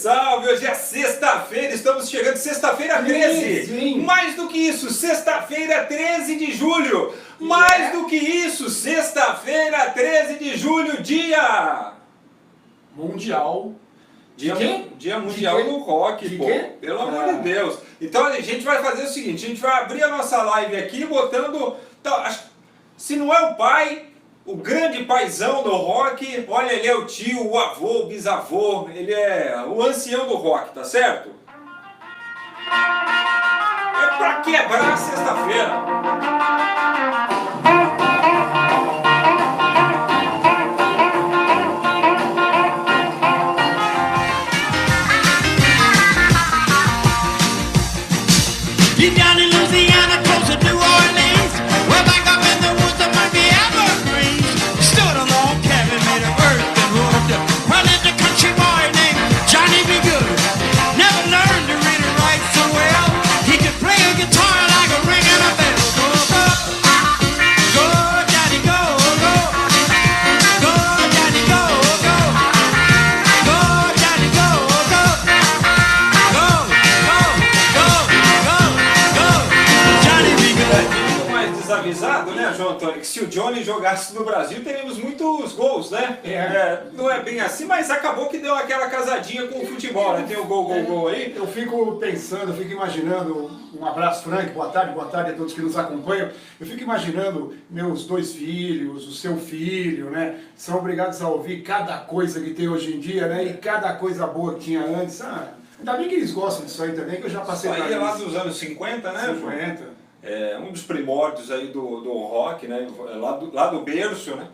salve! Hoje é sexta-feira, estamos chegando, sexta-feira 13. Sim. Mais do que isso, sexta-feira 13 de julho. Mais do que isso, sexta-feira 13 de julho, dia... Mundial. Dia, De quê? dia Mundial De quê? do Rock, De pô. quê? Pelo amor de Deus. Então a gente vai fazer o seguinte, a gente vai abrir a nossa live aqui botando... Então, se não é o pai... O grande paizão do rock, olha, ele é o tio, o avô, o bisavô, ele é o ancião do rock, tá certo? É pra quebrar a sexta-feira. Deep down in Louisiana, close to New Orleans, well back up in the woods of Murphy Evergreens, stood a log cabin made of earth and wood. Well, lived a country boy named Johnny B. Good. Never learned to read and write so well. He could play a guitar like a ring and a bell. Go, Johnny, go, go. Go, Johnny, go, go. Go, Johnny, go, go. Go, go, go, go. Johnny B. Good. Muito mais desavisado, né, João Antônio? Que se o Johnny jogasse no Brasil, teríamos muitos gols, né? Não é bem assim, mas acabou que deu aquela casadinha com o futebol, né? Tem o gol aí. Eu fico pensando, eu fico imaginando, um abraço Frank, boa tarde a todos que nos acompanham. Eu fico imaginando meus dois filhos, o seu filho, né? São obrigados a ouvir cada coisa que tem hoje em dia, né? E cada coisa boa que tinha antes. Ainda bem que eles gostam disso aí também, que eu já passei Isso aí por é lá isso. dos anos 50, né, João? 50. É um dos primórdios aí do rock, né? Lá do berço, né?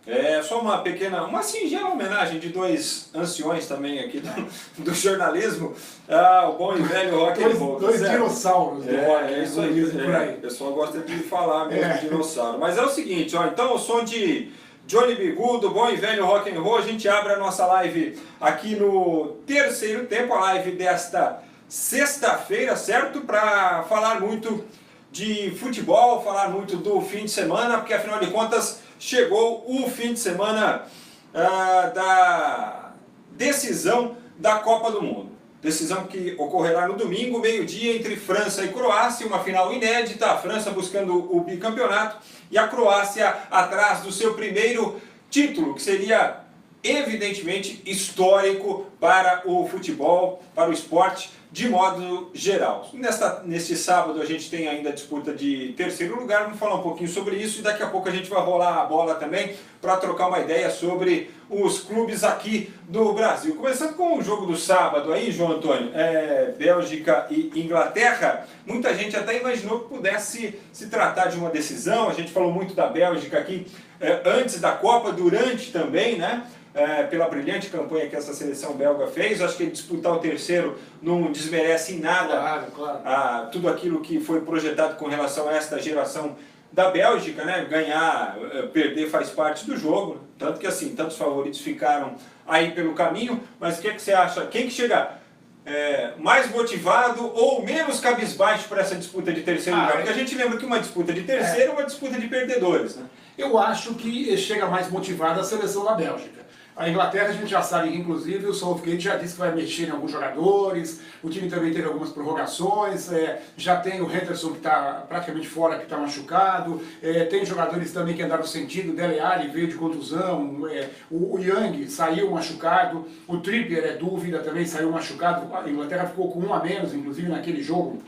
É só uma singela homenagem de dois anciões também aqui do jornalismo, o bom e velho rock and roll. Dois dinossauros do rock, É né? isso aí, Dizem por aí. o pessoal gosta de falar mesmo dinossauro. Mas é o seguinte, ó, então o som de Johnny B. Good, do bom e velho rock and roll, a gente abre a nossa live aqui no terceiro tempo, a live desta sexta-feira, certo? Para falar muito de futebol, falar muito do fim de semana, porque afinal de contas chegou o fim de semana da decisão da Copa do Mundo. Decisão que ocorrerá no domingo, meio-dia, entre França e Croácia, uma final inédita, a França buscando o bicampeonato e a Croácia atrás do seu primeiro título, que seria evidentemente histórico para o futebol, para o esporte de modo geral. Neste sábado a gente tem ainda a disputa de terceiro lugar, vamos falar um pouquinho sobre isso e daqui a pouco a gente vai rolar a bola também para trocar uma ideia sobre os clubes aqui do Brasil. Começando com o jogo do sábado aí, João Antônio, Bélgica e Inglaterra, muita gente até imaginou que pudesse se tratar de uma decisão, a gente falou muito da Bélgica aqui antes da Copa, durante também, né? Pela brilhante campanha que essa seleção belga fez. Acho que disputar o terceiro não desmerece em nada Claro. tudo aquilo que foi projetado com relação a esta geração da Bélgica, né? Ganhar, perder faz parte do jogo, tanto que assim, tantos favoritos ficaram aí pelo caminho, mas o que você acha? Quem que chega mais motivado ou menos cabisbaixo para essa disputa de terceiro lugar? Porque a gente lembra que uma disputa de terceiro é uma disputa de perdedores, né? Eu acho que chega mais motivada a seleção da Bélgica. A Inglaterra, a gente já sabe que, inclusive, o Southgate já disse que vai mexer em alguns jogadores, o time também teve algumas prorrogações, já tem o Henderson que está praticamente fora, que está machucado, tem jogadores também que andaram sentindo, o Dele Alli veio de contusão, o Young saiu machucado, o Trippier é dúvida também, saiu machucado, a Inglaterra ficou com um a menos, inclusive, naquele jogo,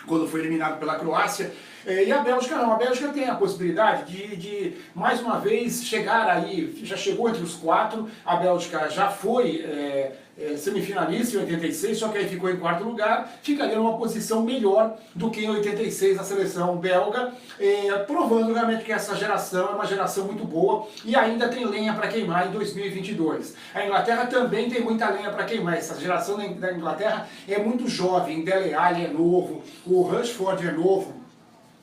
quando foi eliminado pela Croácia. E a Bélgica não, a Bélgica tem a possibilidade de mais uma vez chegar aí, já chegou entre os quatro, a Bélgica já foi semifinalista em 86, só que aí ficou em quarto lugar, ficaria numa posição melhor do que em 86 a seleção belga, provando realmente que essa geração é uma geração muito boa e ainda tem lenha para queimar em 2022. A Inglaterra também tem muita lenha para queimar, essa geração da Inglaterra é muito jovem, Dele Alli é novo, o Rashford é novo,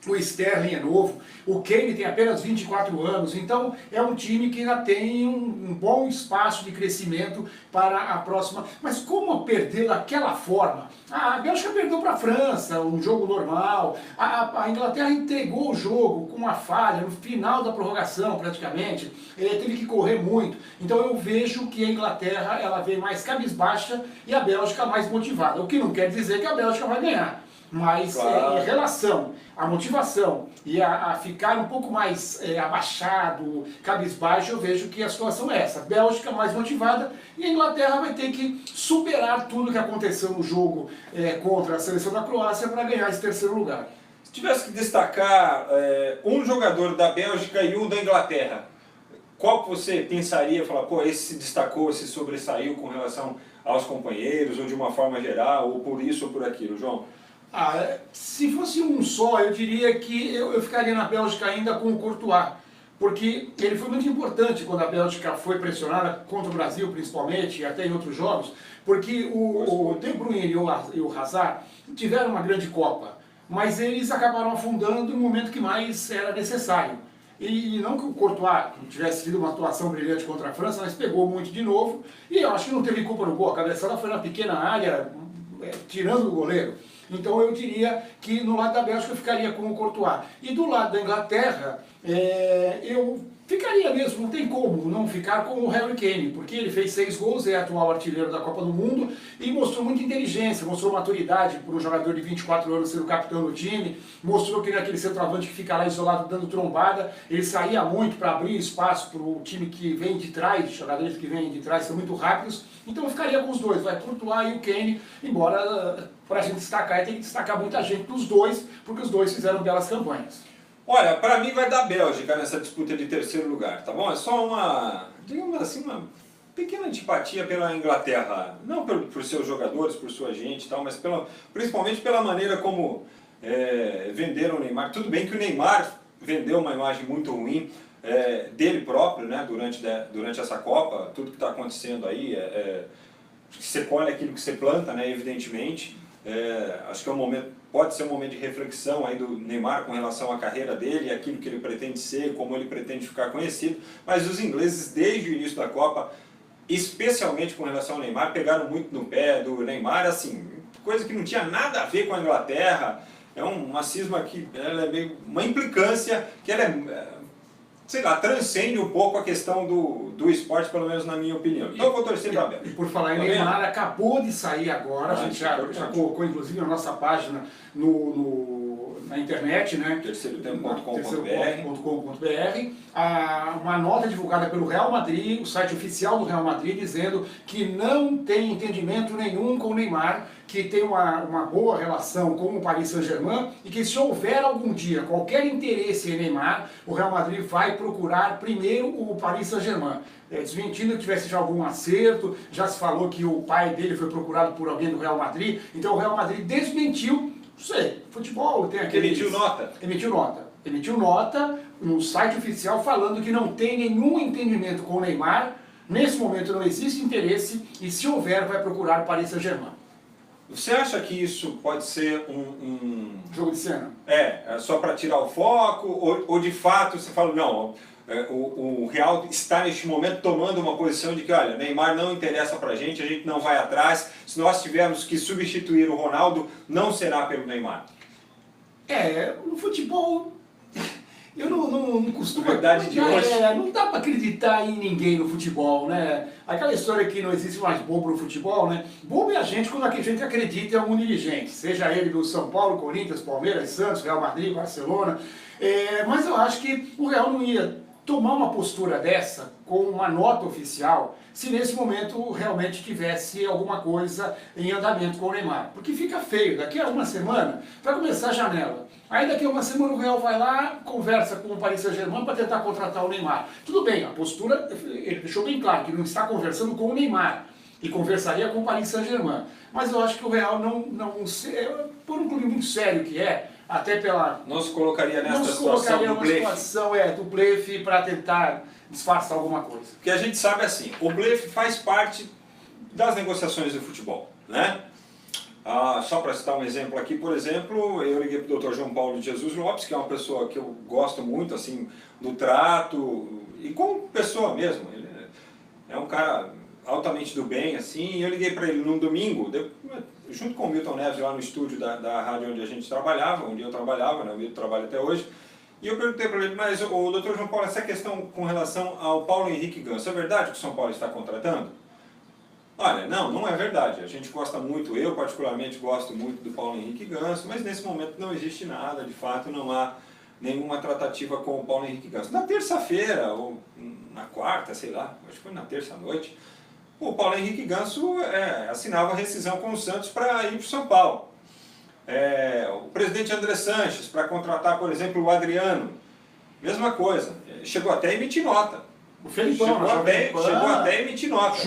o Sterling é novo, o Kane tem apenas 24 anos, então é um time que ainda tem um bom espaço de crescimento para a próxima. Mas como perder daquela forma? A Bélgica perdeu para a França, um jogo normal, a Inglaterra entregou o jogo com uma falha no final da prorrogação praticamente, teve que correr muito. Então eu vejo que a Inglaterra ela vem mais cabisbaixa e a Bélgica mais motivada, o que não quer dizer que a Bélgica vai ganhar. Mas claro, em relação à motivação e a ficar um pouco mais abaixado, cabisbaixo, eu vejo que a situação é essa. Bélgica mais motivada e a Inglaterra vai ter que superar tudo que aconteceu no jogo contra a seleção da Croácia para ganhar esse terceiro lugar. Se tivesse que destacar um jogador da Bélgica e um da Inglaterra, qual que você pensaria, falar, pô, esse se destacou, esse sobressaiu com relação aos companheiros, ou de uma forma geral, ou por isso ou por aquilo, João? Se fosse um só, eu diria que eu ficaria na Bélgica ainda com o Courtois, porque ele foi muito importante quando a Bélgica foi pressionada, contra o Brasil principalmente, e até em outros jogos, porque o De Bruyne e o Hazard tiveram uma grande Copa, mas eles acabaram afundando no momento que mais era necessário. E não que o Courtois tivesse tido uma atuação brilhante contra a França, mas pegou muito de novo, e eu acho que não teve culpa no gol, a cabeçada foi na pequena área, tirando o goleiro. Então eu diria que no lado da Bélgica eu ficaria com o Courtois. E do lado da Inglaterra, eu ficaria mesmo, não tem como não ficar com o Harry Kane, porque ele fez 6 gols, é atual artilheiro da Copa do Mundo e mostrou muita inteligência, mostrou maturidade por um jogador de 24 anos ser o capitão do time, mostrou que ele é aquele centroavante que fica lá isolado dando trombada, ele saía muito para abrir espaço para o time que vem de trás, jogadores que vêm de trás são muito rápidos, então eu ficaria com os dois, vai Courtois e o Kane, embora para a gente destacar, tem que destacar muita gente dos dois, porque os dois fizeram belas campanhas. Olha, para mim vai dar Bélgica nessa disputa de terceiro lugar, tá bom? É só uma, digamos assim, uma pequena antipatia pela Inglaterra. Não por seus jogadores, por sua gente e tal, mas principalmente pela maneira como venderam o Neymar. Tudo bem que o Neymar vendeu uma imagem muito ruim dele próprio, né, durante essa Copa. Tudo que está acontecendo aí, você colhe aquilo que você planta, né, evidentemente. Acho que pode ser um momento de reflexão aí do Neymar com relação à carreira dele, aquilo que ele pretende ser, como ele pretende ficar conhecido, mas os ingleses desde o início da Copa, especialmente com relação ao Neymar, pegaram muito no pé do Neymar, assim, coisa que não tinha nada a ver com a Inglaterra, é uma cisma que ela é meio uma implicância que ela sei lá, transcende um pouco a questão do esporte, pelo menos na minha opinião. Então eu vou torcer para a Bélgica. E por falar em Neymar, acabou de sair agora, a gente já colocou inclusive na nossa página na internet, né? terceirotempo.com.br, uma nota divulgada pelo Real Madrid, o site oficial do Real Madrid, dizendo que não tem entendimento nenhum com o Neymar, que tem uma boa relação com o Paris Saint-Germain e que se houver algum dia qualquer interesse em Neymar, o Real Madrid vai procurar primeiro o Paris Saint-Germain. Desmentindo que tivesse já algum acerto, já se falou que o pai dele foi procurado por alguém do Real Madrid, então o Real Madrid desmentiu, não sei, futebol tem aquele... Emitiu nota. Emitiu nota no site oficial falando que não tem nenhum entendimento com o Neymar, nesse momento não existe interesse e se houver vai procurar o Paris Saint-Germain. Você acha que isso pode ser um jogo de cena? Só para tirar o foco? Ou de fato você fala, não, o Real está neste momento tomando uma posição de que, olha, Neymar não interessa para a gente não vai atrás, se nós tivermos que substituir o Ronaldo, não será pelo Neymar? No futebol... Eu não costumo... Verdade de hoje. Não dá para acreditar em ninguém no futebol, né? Aquela história que não existe mais bobo no futebol, né? Bobo é a gente quando a gente acredita em algum dirigente, seja ele do São Paulo, Corinthians, Palmeiras, Santos, Real Madrid, Barcelona. Mas eu acho que o Real não ia tomar uma postura dessa com uma nota oficial se nesse momento realmente tivesse alguma coisa em andamento com o Neymar. Porque fica feio, daqui a uma semana vai começar a janela. Aí daqui a uma semana o Real vai lá, conversa com o Paris Saint-Germain para tentar contratar o Neymar. Tudo bem, a postura, ele deixou bem claro que não está conversando com o Neymar e conversaria com o Paris Saint-Germain. Mas eu acho que o Real por um clube muito sério que até pela... Não se colocaria nessa situação do blefe. Situação do blefe para tentar disfarçar alguma coisa. Porque a gente sabe assim, o blefe faz parte das negociações do futebol, né? Só para citar um exemplo aqui, por exemplo, eu liguei para o Dr. João Paulo de Jesus Lopes, que é uma pessoa que eu gosto muito, assim, do trato, e como pessoa mesmo. Ele é um cara altamente do bem, assim, e eu liguei para ele num domingo, junto com o Milton Neves, lá no estúdio da rádio onde a gente trabalhava, onde eu trabalhava, né, o Milton trabalha até hoje, e eu perguntei para ele, mas o Dr. João Paulo, essa questão com relação ao Paulo Henrique Ganso, é verdade que o São Paulo está contratando? Olha, não é verdade. A gente gosta muito, eu particularmente gosto muito do Paulo Henrique Ganso, mas nesse momento não existe nada, de fato não há nenhuma tratativa com o Paulo Henrique Ganso. Na terça-feira, ou na quarta, sei lá, acho que foi na terça-noite, o Paulo Henrique Ganso assinava a rescisão com o Santos para ir para o São Paulo. O presidente André Sanches, para contratar, por exemplo, o Adriano, mesma coisa, chegou até a emitir nota. O Felipão, chegou até a emitir nota.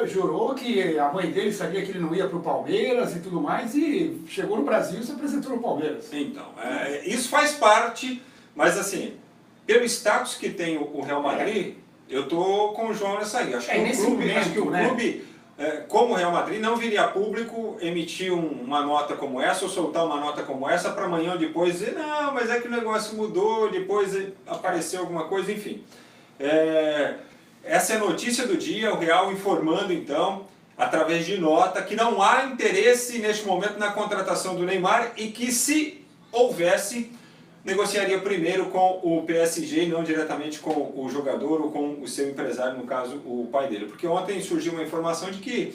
Jurou que a mãe dele sabia que ele não ia para o Palmeiras e tudo mais, e chegou no Brasil e se apresentou no Palmeiras. Então, isso faz parte, mas assim, pelo status que tem o Real Madrid, eu estou com o João nessa aí. Acho que o clube, como o Real Madrid, não viria a público emitir uma nota como essa, ou soltar uma nota como essa, para amanhã ou depois dizer, não, mas é que o negócio mudou, depois apareceu alguma coisa, enfim. Essa é a notícia do dia, o Real informando então, através de nota, que não há interesse neste momento na contratação do Neymar e que se houvesse, negociaria primeiro com o PSG e não diretamente com o jogador ou com o seu empresário, no caso o pai dele. Porque ontem surgiu uma informação de que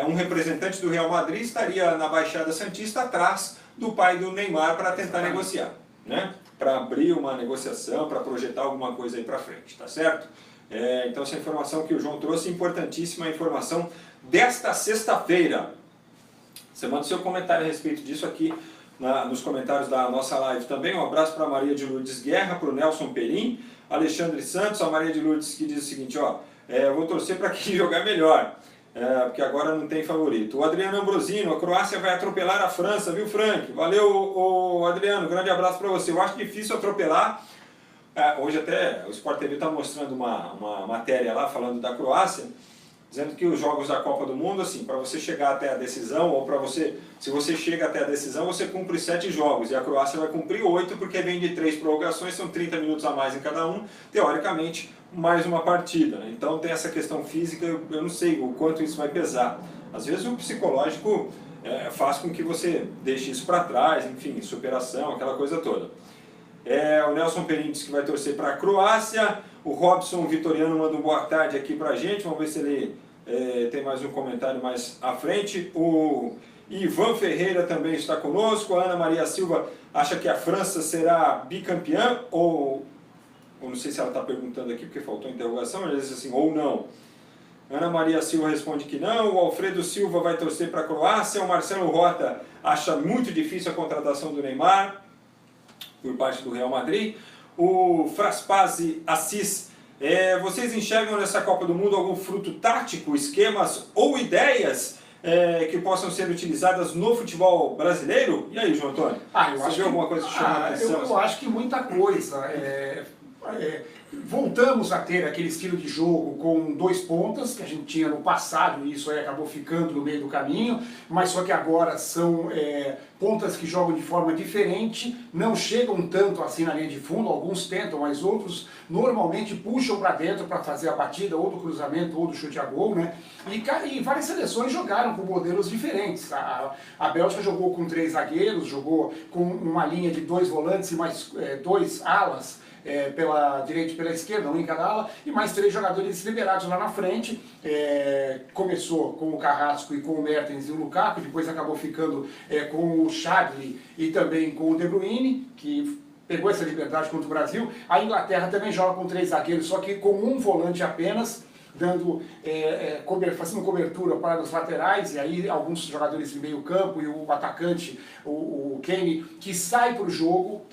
um representante do Real Madrid estaria na Baixada Santista atrás do pai do Neymar para tentar negociar, né? Para abrir uma negociação, para projetar alguma coisa aí para frente, tá certo? Então essa informação que o João trouxe, importantíssima informação desta sexta-feira. Você manda o seu comentário a respeito disso aqui nos comentários da nossa live também. Um abraço para a Maria de Lourdes Guerra, para o Nelson Perim, Alexandre Santos, a Maria de Lourdes que diz o seguinte, eu vou torcer para quem jogar melhor, porque agora não tem favorito. O Adriano Ambrosino, a Croácia vai atropelar a França, viu, Frank? Valeu, Adriano, grande abraço para você. Eu acho difícil atropelar. Hoje até o Sport TV está mostrando uma matéria lá falando da Croácia, dizendo que os jogos da Copa do Mundo, assim, para você chegar até a decisão, ou se você chega até a decisão, você cumpre 7 jogos, e a Croácia vai cumprir 8, porque vem de 3 prorrogações, são 30 minutos a mais em cada um, teoricamente, mais uma partida, né? Então tem essa questão física, eu não sei o quanto isso vai pesar. Às vezes o psicológico faz com que você deixe isso para trás, enfim, superação, aquela coisa toda. O Nelson Perim diz que vai torcer para a Croácia. O Robson Vitoriano manda um boa tarde aqui para a gente. Vamos ver se ele tem mais um comentário mais à frente. O Ivan Ferreira também está conosco. A Ana Maria Silva acha que a França será bicampeã, ou não sei se ela está perguntando aqui porque faltou interrogação, ela diz assim, ou não. Ana Maria Silva responde que não. O Alfredo Silva vai torcer para a Croácia. O Marcelo Rota acha muito difícil a contratação do Neymar por parte do Real Madrid. O Fraspazzi Assis, vocês enxergam nessa Copa do Mundo algum fruto tático, esquemas ou ideias que possam ser utilizadas no futebol brasileiro? E aí, João Antônio? Você viu alguma coisa que chama a atenção? Eu acho que muita coisa. Voltamos a ter aquele estilo de jogo com 2 pontas, que a gente tinha no passado, e isso aí acabou ficando no meio do caminho, mas só que agora são pontas que jogam de forma diferente, não chegam tanto assim na linha de fundo, alguns tentam, mas outros normalmente puxam para dentro para fazer a batida, ou do cruzamento, ou do chute a gol, né? E várias seleções jogaram com modelos diferentes. A Bélgica jogou com 3 zagueiros, jogou com uma linha de 2 volantes e mais 2 alas, pela direita e pela esquerda, um em cada ala, e mais 3 jogadores liberados lá na frente. Começou com o Carrasco e com o Mertens e o Lukaku, depois acabou ficando com o Chadli e também com o De Bruyne, que pegou essa liberdade contra o Brasil. A Inglaterra também joga com 3 zagueiros, só que com um volante apenas, dando, fazendo cobertura para os laterais, e aí alguns jogadores de meio campo, e o atacante, o Kane, que sai para o jogo,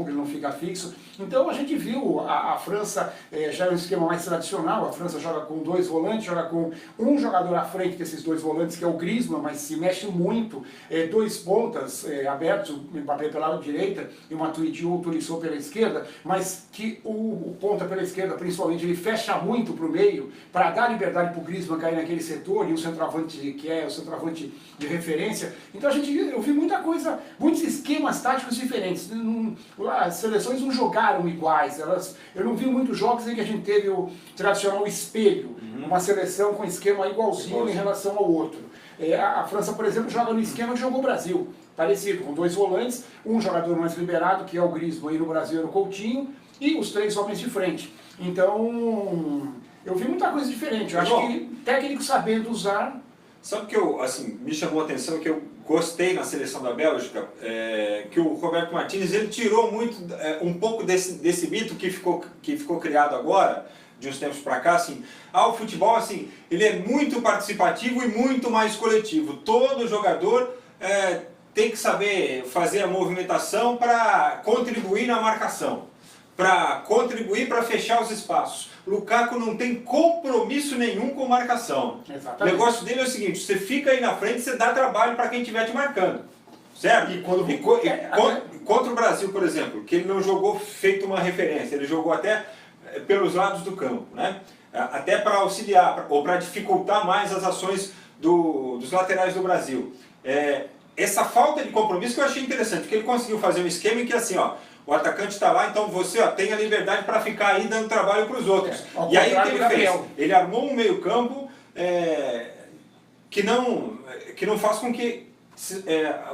ele não fica fixo. Então a gente viu a França, já é um esquema mais tradicional, a França joga com 2 volantes, joga com um jogador à frente desses 2 volantes, que é o Griezmann, mas se mexe muito, 2 pontas abertos, o Mbappé pela direita e o Matuidi ou o Tolisso pela esquerda, mas que o ponta pela esquerda, principalmente, ele fecha muito para o meio, meio, para dar liberdade para o Griezmann cair naquele setor, e o centroavante que é o centroavante de referência. Então eu vi muita coisa, muitos esquemas táticos diferentes. As seleções não jogaram iguais, eu não vi muitos jogos em que a gente teve o tradicional espelho, uma seleção com esquema igualzinho em relação ao outro. A França, por exemplo, joga no esquema que jogou o Brasil, parecido, com 2 volantes, um jogador mais liberado, que é o Griezmann, e no Brasil era o Coutinho, e os 3 homens de frente. Então, eu vi muita coisa diferente. Eu acho que técnico sabendo usar... Sabe que me chamou a atenção, que eu gostei na seleção da Bélgica, que o Roberto Martínez, ele tirou muito, um pouco desse mito que ficou criado agora, de uns tempos para cá, assim, o futebol, assim, ele é muito participativo e muito mais coletivo. Todo jogador tem que saber fazer a movimentação para contribuir na marcação, para contribuir para fechar os espaços. Lukaku não tem compromisso nenhum com marcação. Exatamente. O negócio dele é o seguinte: você fica aí na frente, você dá trabalho para quem estiver te marcando. Certo? Contra o Brasil, por exemplo, que ele não jogou feito uma referência, ele jogou até pelos lados do campo, né? Até para auxiliar ou para dificultar mais as ações dos laterais do Brasil. Essa falta de compromisso que eu achei interessante, porque ele conseguiu fazer um esquema em que assim, o atacante está lá, então você tem a liberdade para ficar aí dando trabalho para os outros. E aí o que ele fez? Ele armou um meio campo que não faz com que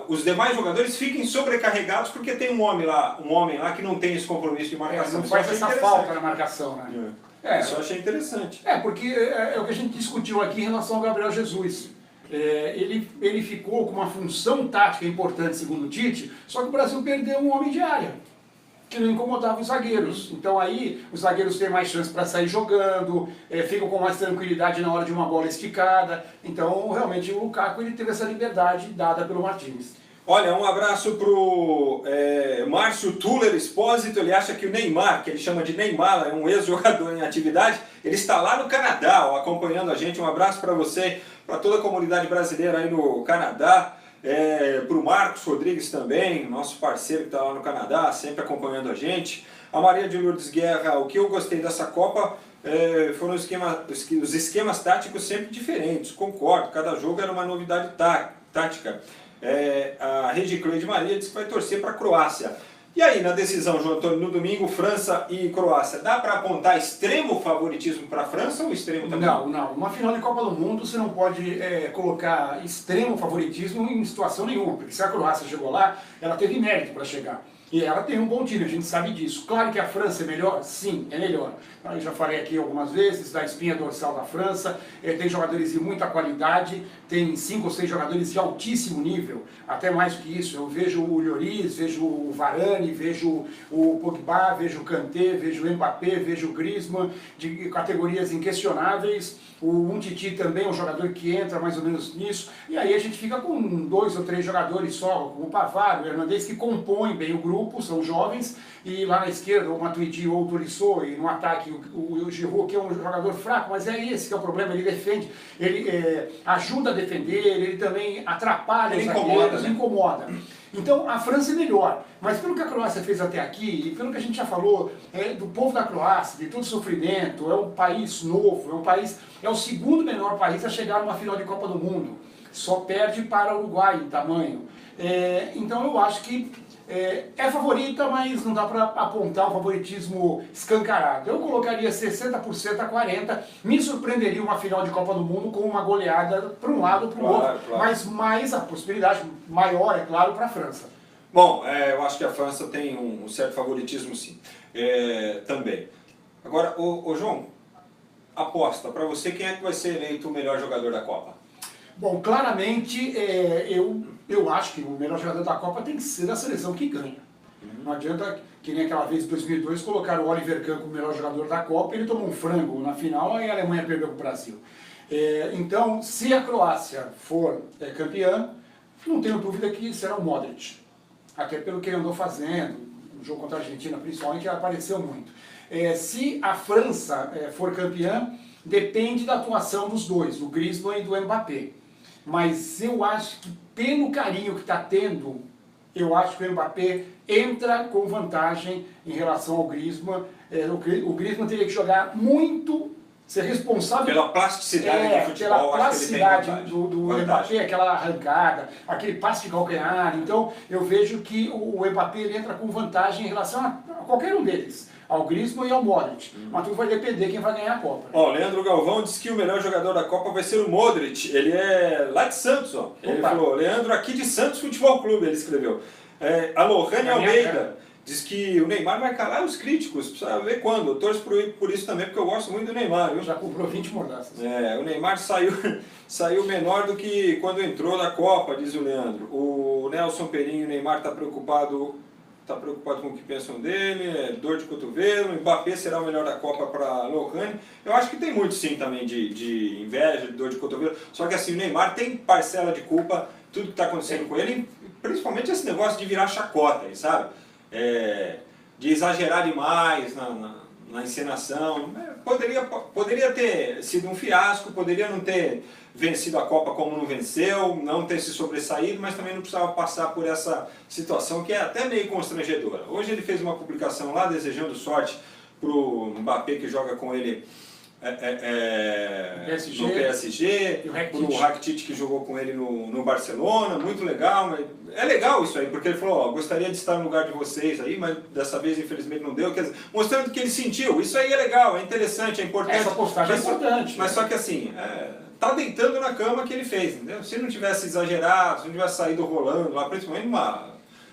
os demais jogadores fiquem sobrecarregados, porque tem um homem lá que não tem esse compromisso de marcação. Não faz essa falta na marcação, né? Isso eu achei interessante. Porque é o que a gente discutiu aqui em relação ao Gabriel Jesus. Ele ficou com uma função tática importante, segundo o Tite, só que o Brasil perdeu um homem de área, que não incomodava os zagueiros. Então aí os zagueiros têm mais chance para sair jogando, ficam com mais tranquilidade na hora de uma bola esticada. Então realmente o Lukaku ele teve essa liberdade dada pelo Martínez. Olha, um abraço pro Márcio Tuller Espósito. Ele acha que o Neymar, que ele chama de Neymar, é um ex-jogador em atividade, ele está lá no Canadá, acompanhando a gente. Um abraço para você, para toda a comunidade brasileira aí no Canadá, para o Marcos Rodrigues também, nosso parceiro que está lá no Canadá, sempre acompanhando a gente. A Maria de Lourdes Guerra: o que eu gostei dessa Copa foram os esquemas táticos sempre diferentes. Concordo, cada jogo era uma novidade tática. A Regi Cleide Maria disse que vai torcer para a Croácia. E aí, na decisão, João Antônio, no domingo, França e Croácia, dá para apontar extremo favoritismo para a França ou extremo também? Não. Uma final de Copa do Mundo você não pode colocar extremo favoritismo em situação nenhuma, porque se a Croácia chegou lá, ela teve mérito para chegar. E ela tem um bom time, a gente sabe disso. Claro que a França é melhor? Sim, é melhor. Eu já falei aqui algumas vezes da espinha dorsal da França, tem jogadores de muita qualidade, tem 5 ou 6 jogadores de altíssimo nível, até mais do que isso. Eu vejo o Lloris, vejo o Varane, vejo o Pogba, vejo o Kanté, vejo o Mbappé, vejo o Griezmann, de categorias inquestionáveis. O Umtiti também é um jogador que entra mais ou menos nisso. E aí a gente fica com 2 ou 3 jogadores só, como o Pavard, o Hernandez, que compõem bem o grupo, são jovens. E lá na esquerda o Matuidi ou o Tolisso, e no ataque o Giroud, que é um jogador fraco, mas é esse que é o problema, ele defende, ele ajuda a defender, ele também atrapalha os zagueiros, incomoda. Então a França é melhor, mas pelo que a Croácia fez até aqui, e pelo que a gente já falou do povo da Croácia, de todo sofrimento, é um país novo, é o segundo menor país a chegar numa final de Copa do Mundo, só perde para o Uruguai em tamanho. Então eu acho que é favorita, mas não dá para apontar um favoritismo escancarado. Eu colocaria 60% a 40%, me surpreenderia uma final de Copa do Mundo com uma goleada para um lado ou para o outro, claro. Mas a possibilidade maior, é claro, para a França. Bom, eu acho que a França tem um certo favoritismo, sim, também. Agora, ô João, aposta, para você, quem é que vai ser eleito o melhor jogador da Copa? Bom, claramente, eu acho que o melhor jogador da Copa tem que ser da seleção que ganha. Não adianta, que nem aquela vez em 2002, colocaram o Oliver Kahn como o melhor jogador da Copa, ele tomou um frango na final e a Alemanha perdeu para o Brasil. Então, se a Croácia for campeã, não tenho dúvida que será o Modric. Até pelo que ele andou fazendo, no jogo contra a Argentina principalmente, ele apareceu muito. Se a França for campeã, depende da atuação dos dois, do Griezmann e do Mbappé. Mas eu acho que, pelo carinho que está tendo, eu acho que o Mbappé entra com vantagem em relação ao Griezmann. O Griezmann teria que jogar muito ser responsável Pela plasticidade do futebol, pela acho que ele tem plasticidade vantagem. do Vantagem. Mbappé, aquela arrancada, aquele passe de calcanhar. Então eu vejo que o Mbappé ele entra com vantagem em relação a qualquer um deles, ao Griezmann e ao Modric. Mas tudo vai depender quem vai ganhar a Copa. Ó, Leandro Galvão disse que o melhor jogador da Copa vai ser o Modric. Ele é lá de Santos, ó. Ele Opa. falou, Leandro aqui de Santos Futebol Clube, ele escreveu. A Lohane Na minha Almeida cara. diz que o Neymar vai calar os críticos, precisa ver quando. Eu torço por isso também, porque eu gosto muito do Neymar, viu? Já comprou 20 mordaças. O Neymar saiu menor do que quando entrou na Copa, diz o Leandro. O Nelson Perinho, o Neymar está preocupado com o que pensam dele, dor de cotovelo. O Mbappé será o melhor da Copa para Lohane. Eu acho que tem muito sim também de inveja, de dor de cotovelo. Só que assim, o Neymar tem parcela de culpa, tudo que está acontecendo com ele, principalmente esse negócio de virar chacota, aí, sabe? De exagerar demais na encenação. Poderia ter sido um fiasco, poderia não ter vencido a Copa como não venceu, não ter se sobressaído, mas também não precisava passar por essa situação que é até meio constrangedora. Hoje ele fez uma publicação lá desejando sorte para o Mbappé que joga com ele PSG, no PSG, e o Rakitic. pro Rakitic que jogou com ele no Barcelona, muito legal. Mas é legal isso aí, porque ele falou, ó, gostaria de estar no lugar de vocês aí, mas dessa vez infelizmente não deu, quer dizer, mostrando o que ele sentiu. Isso aí é legal, é interessante, é importante. Essa postagem é importante. Mas só que assim, tá deitando na cama que ele fez, entendeu? Se não tivesse exagerado, se não tivesse saído rolando lá, principalmente numa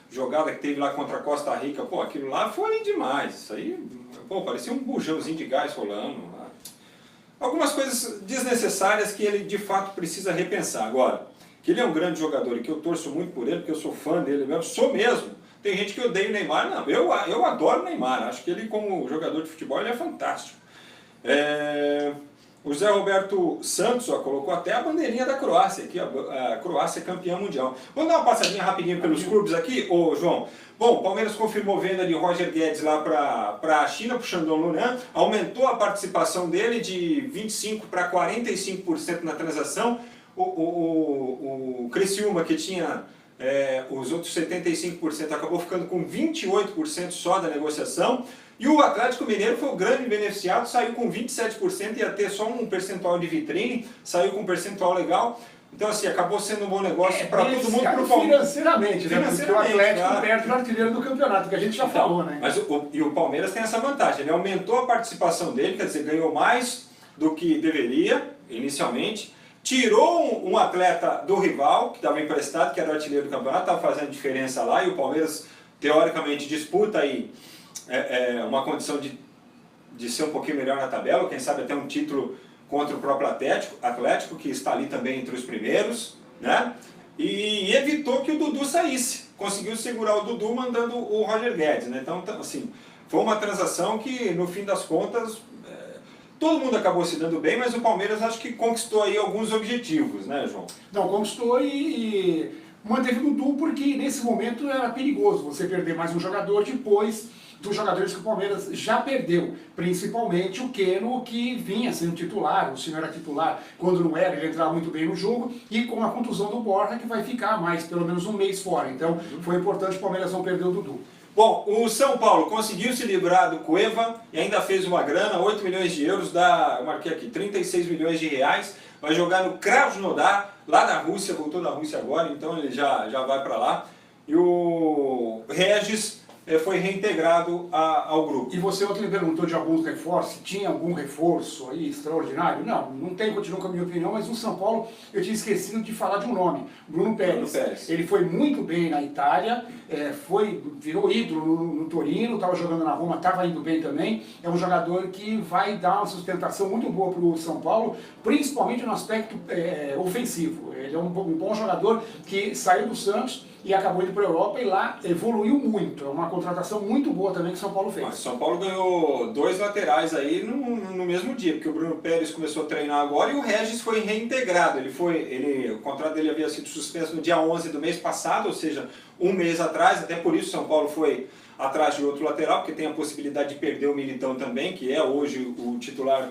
jogada que teve lá contra a Costa Rica, pô, aquilo lá foi demais. Isso aí, pô, parecia um bujãozinho de gás rolando. Algumas coisas desnecessárias que ele de fato precisa repensar. Agora, que ele é um grande jogador e que eu torço muito por ele, porque eu sou fã dele mesmo, sou mesmo. Tem gente que odeia o Neymar, não, eu adoro o Neymar, acho que ele como jogador de futebol ele é fantástico. O Zé Roberto Santos colocou até a bandeirinha da Croácia aqui, a Croácia é campeã mundial. Vamos dar uma passadinha rapidinho pelos clubes aqui, ô João. Bom, o Palmeiras confirmou venda de Roger Guedes lá para a China, para o Shandong Luneng, aumentou a participação dele de 25% para 45% na transação. O Criciúma, que tinha os outros 75%, acabou ficando com 28% só da negociação. E o Atlético Mineiro foi o grande beneficiado, saiu com 27%, ia ter só um percentual de vitrine, saiu com um percentual legal. Então, assim, acabou sendo um bom negócio para todo mundo, para o Palmeiras. Financeiramente, né? Porque o Atlético claro. perde o artilheiro do campeonato, que a gente já falou, né? Mas o Palmeiras tem essa vantagem, ele aumentou a participação dele, quer dizer, ganhou mais do que deveria, inicialmente, tirou um atleta do rival, que estava emprestado, que era o artilheiro do campeonato, estava fazendo diferença lá, e o Palmeiras, teoricamente, disputa aí uma condição de ser um pouquinho melhor na tabela, quem sabe até um título contra o próprio Atlético, que está ali também entre os primeiros, né? E evitou que o Dudu saísse. Conseguiu segurar o Dudu mandando o Roger Guedes, né? Então, assim, foi uma transação que, no fim das contas, todo mundo acabou se dando bem, mas o Palmeiras acho que conquistou aí alguns objetivos, né, João? Não, conquistou e manteve o Dudu porque nesse momento era perigoso você perder mais um jogador depois dos jogadores que o Palmeiras já perdeu, principalmente o Keno, que vinha sendo titular, o senhor era titular, quando não era, ele entrava muito bem no jogo, e com a contusão do Borja, que vai ficar mais, pelo menos um mês fora. Então, foi importante o Palmeiras não perder o Dudu. Bom, o São Paulo conseguiu se livrar do Cueva e ainda fez uma grana, 8 milhões de euros, eu marquei aqui, 36 milhões de reais, vai jogar no Krasnodar, lá na Rússia, voltou da Rússia agora, então ele já vai para lá. E o Regis foi reintegrado ao grupo. E você ontem me perguntou de alguns reforços, se tinha algum reforço aí extraordinário? Não tem, continua com a minha opinião, mas no São Paulo eu tinha esquecido de falar de um nome, Bruno Pérez. Ele foi muito bem na Itália, virou ídolo no Torino, estava jogando na Roma, estava indo bem também. É um jogador que vai dar uma sustentação muito boa para o São Paulo, principalmente no aspecto ofensivo. Ele é um bom jogador que saiu do Santos e acabou indo para a Europa e lá evoluiu muito. É uma contratação muito boa também que o São Paulo fez. Mas o São Paulo ganhou 2 laterais aí no mesmo dia, porque o Bruno Pérez começou a treinar agora e o Regis foi reintegrado. O contrato dele havia sido suspenso no dia 11 do mês passado, ou seja, um mês atrás, até por isso o São Paulo foi atrás de outro lateral, porque tem a possibilidade de perder o Militão também, que é hoje o titular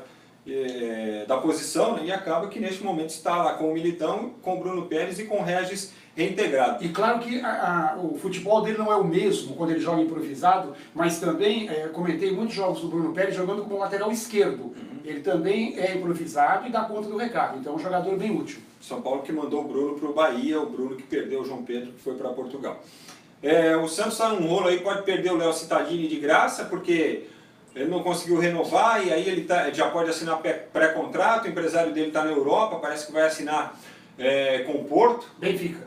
da posição, né? E acaba que neste momento está lá com o Militão, com o Bruno Pérez e com o Regis reintegrado. E claro que o futebol dele não é o mesmo quando ele joga improvisado, mas também comentei muitos jogos do Bruno Pérez jogando como lateral esquerdo. Ele também é improvisado e dá conta do recado, então é um jogador bem útil. São Paulo que mandou o Bruno para o Bahia, o Bruno que perdeu o João Pedro, que foi para Portugal. O Santos está num rolo aí, pode perder o Léo Cittadini de graça, porque ele não conseguiu renovar e aí ele já pode assinar pré-contrato, o empresário dele está na Europa, parece que vai assinar com o Porto. Benfica.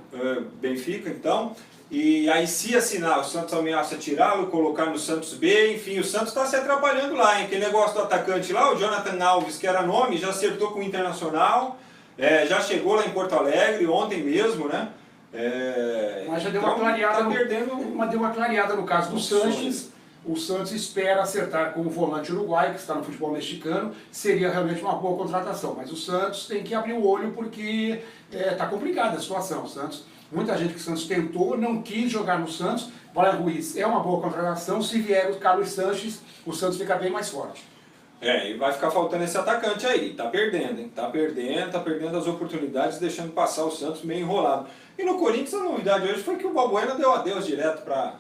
Benfica, então. E aí, se assinar, o Santos ameaça tirá-lo, colocar no Santos B, enfim, o Santos está se atrapalhando lá, hein? Aquele negócio do atacante lá, o Jonathan Alves, que era nome, já acertou com o Internacional, já chegou lá em Porto Alegre, ontem mesmo, né? Mas já deu uma clareada, deu uma clareada no caso do Sanches. O Santos espera acertar com o volante uruguaio, que está no futebol mexicano, seria realmente uma boa contratação. Mas o Santos tem que abrir o olho porque está complicada a situação. O Santos, muita gente que o Santos tentou, não quis jogar no Santos. Brian Ruiz é uma boa contratação, se vier o Carlos Sanches, o Santos fica bem mais forte. E vai ficar faltando esse atacante aí, tá perdendo, hein? Tá perdendo as oportunidades, deixando passar o Santos meio enrolado. E no Corinthians a novidade hoje foi que o Balbuena deu adeus direto para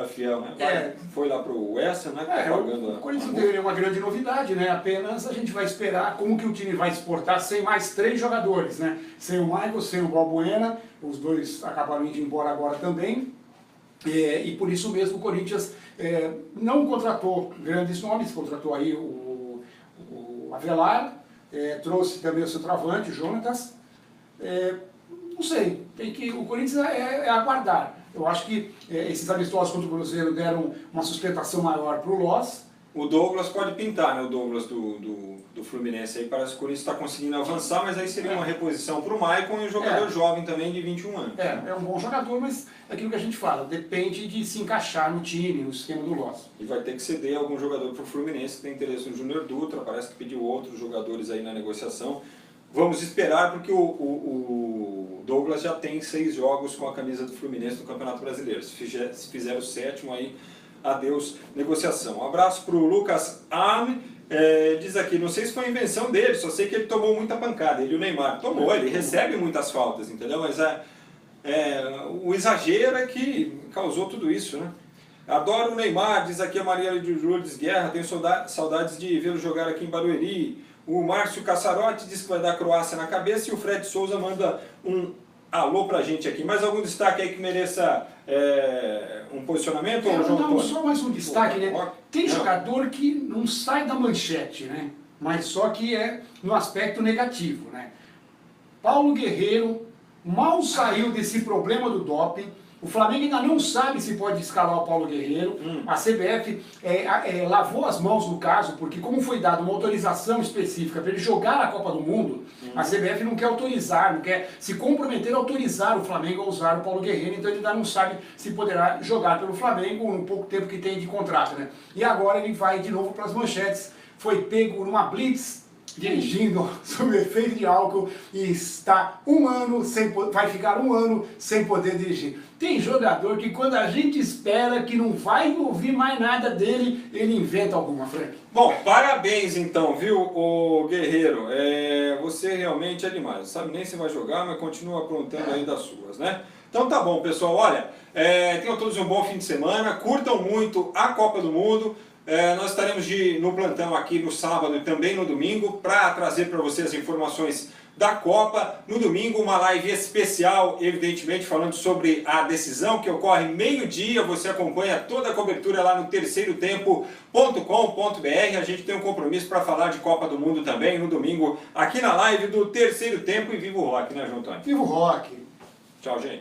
Fiel, né? Foi lá pro West, né? O Corinthians não teve uma grande novidade, né? Apenas a gente vai esperar como que o time vai exportar sem mais 3 jogadores, né? Sem o Michael, sem o Balbuena, os dois acabaram indo embora agora também. E por isso mesmo o Corinthians não contratou grandes nomes, contratou aí o Avelar, trouxe também o centroavante, o Jonatas. Não sei, o Corinthians é aguardar. Eu acho que esses amistosos contra o Cruzeiro deram uma sustentação maior para o Loss. O Douglas pode pintar, né? O Douglas do Fluminense aí, parece que o Corinthians está conseguindo avançar, mas aí seria uma reposição para o Maicon e um jogador jovem também de 21 anos. É um bom jogador, mas é aquilo que a gente fala, depende de se encaixar no time, no esquema do Loss. E vai ter que ceder algum jogador para o Fluminense, que tem interesse no Júnior Dutra, parece que pediu outros jogadores aí na negociação. Vamos esperar, porque o Douglas já tem 6 jogos com a camisa do Fluminense no Campeonato Brasileiro. Se fizer o 7º aí, adeus negociação. Um abraço para o Lucas Arme. Diz aqui, não sei se foi invenção dele, só sei que ele tomou muita pancada. Ele e o Neymar tomou, ele recebe muitas faltas, entendeu? Mas o exagero é que causou tudo isso, né? Adoro o Neymar, diz aqui a Maria de Lourdes Guerra, tenho saudades de vê-lo jogar aqui em Barueri. O Márcio Cassarotti diz que vai dar Croácia na cabeça e o Fred Souza manda um alô pra gente aqui. Mais algum destaque aí que mereça um posicionamento? Não, só mais um destaque, né? Tem jogador que não sai da manchete, né? Mas só que é no aspecto negativo, né? Paulo Guerreiro mal saiu desse problema do doping. O Flamengo ainda não sabe se pode escalar o Paulo Guerreiro. A CBF lavou as mãos no caso, porque como foi dada uma autorização específica para ele jogar a Copa do Mundo, a CBF não quer autorizar, não quer se comprometer a autorizar o Flamengo a usar o Paulo Guerreiro, então ele ainda não sabe se poderá jogar pelo Flamengo no pouco tempo que tem de contrato, né? E agora ele vai de novo para as manchetes, foi pego numa blitz, dirigindo sob efeito de álcool e está vai ficar um ano sem poder dirigir. Tem jogador que quando a gente espera que não vai ouvir mais nada dele, ele inventa alguma, Frank. Bom, parabéns então, viu, o Guerreiro. Você realmente é demais. Não sabe nem se vai jogar, mas continua aprontando aí das suas, né? Então tá bom, pessoal. Olha, tenham todos um bom fim de semana. Curtam muito a Copa do Mundo. Nós estaremos no plantão aqui no sábado e também no domingo para trazer para vocês as informações da Copa. No domingo, uma live especial, evidentemente, falando sobre a decisão que ocorre meio-dia. Você acompanha toda a cobertura lá no terceirotempo.com.br. A gente tem um compromisso para falar de Copa do Mundo também no domingo, aqui na live do Terceiro Tempo. E viva o rock, né, João Antônio? Viva o rock! Tchau, gente.